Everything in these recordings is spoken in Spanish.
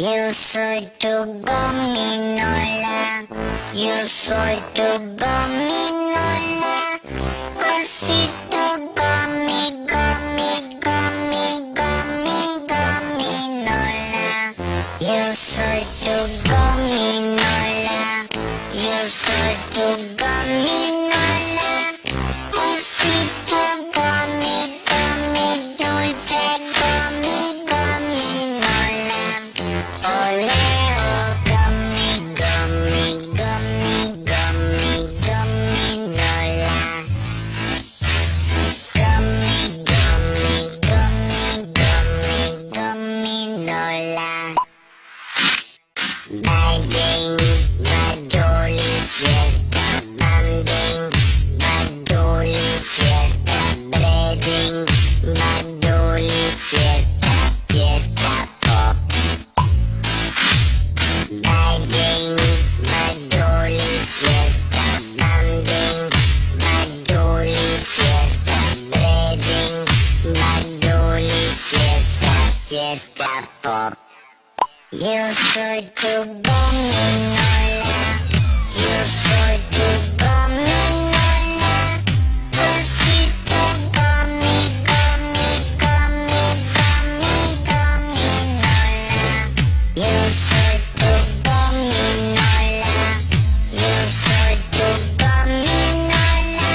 Yo soy tu gominola, yo soy tu gominola, cosito gomi, gomi, gomi, gomi, gominola. Yo soy tu gominola, yo soy tu gominola, cosito gomi, gomi, dulce gomi, gominola. Oleo, gummy, gummy, gummy, gummy, guminola. Gummy, gummy, gummy, gummy, guminola. Bagging, badoli, fiesta, banding, badoli, fiesta, breading, badoli, fiesta, fiesta pop. Bagging, badoli, fiesta, banding, badoli, fiesta, breading, badoli, fiesta, fiesta pop. Yo soy tu gominola, yo soy tu gominola, cosito gomi, gomi, gomi, gomi, gominola. Yo soy tu gominola, yo soy tu gominola,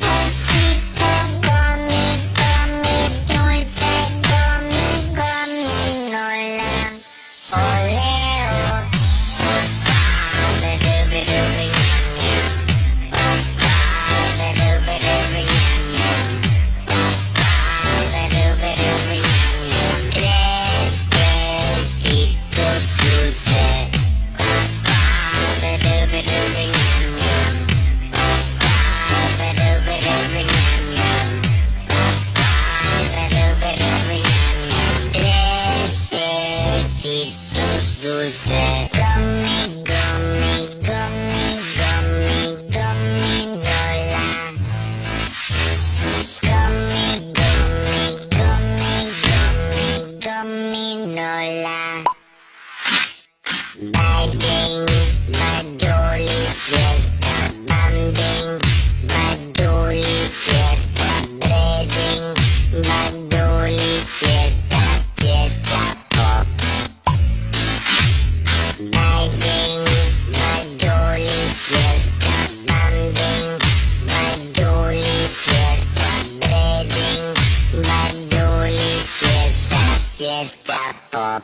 cosito gomi, gomi, dulce gomi, gominola. Oleo, ba-dooby-dooby, yum-yum, ba-dooby-dooby, yum-yum, ba-dooby-dooby, yum-yum. Tres besitos dulces, ba-dooby-dooby, yum-yum, ba-dooby-dooby, yum-yum, ba-dooby-dooby, yum-yum. Tres besitos dulces, gummy, gummy, gummy, gummy, gominola. Gummy, gummy, gummy, gummy, gominola. Bagging, badoli, fiesta, banding, badoli, fiesta, breading, badoli, fiesta, fiesta pop. Bagging, badoli, fiesta, banding, badoli, fiesta, breading, badoli, fiesta, fiesta pop.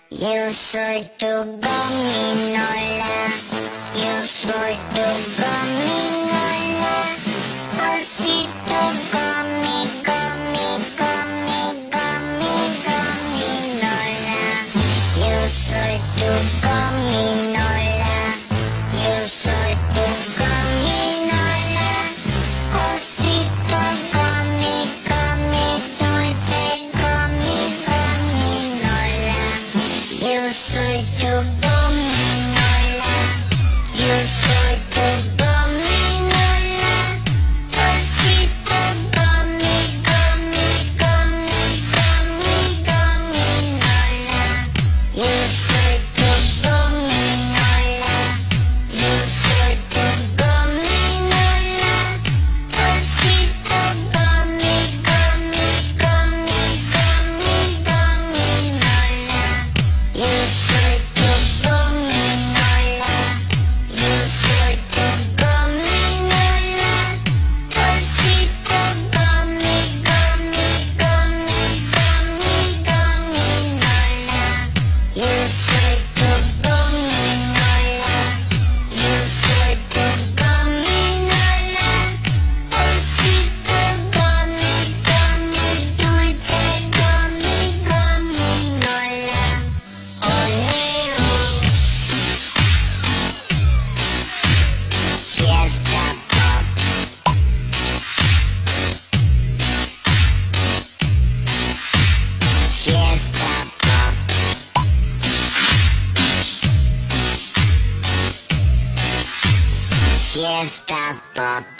Yo soy tu gominola, yo soy tu gominola, cosito gomi, gomi, gomi, gomi, gominola. Yo soy tu gominola, yo soy tu gominola, cosito gomi, gomi, dulce gomi, gominola. Yo soy tu gominola, yo soy tu gominola, cosito gomi, gomi, gomi, gomi, gominola. Yo soy tu gominola, yo soy tu gominola, cosito gomi, gomi, gomi, gomi, gominola. Yo soy tu gominola, yo soy tu gominola, cosito gomi, gomi, gomi, gomi, gominola. Yo soy tu gominola, yo soy tu gominola, cosito gomi, gomi, dulce gomi, gominola. Oleo, fiesta pop. Fiesta pop. Fiesta pop.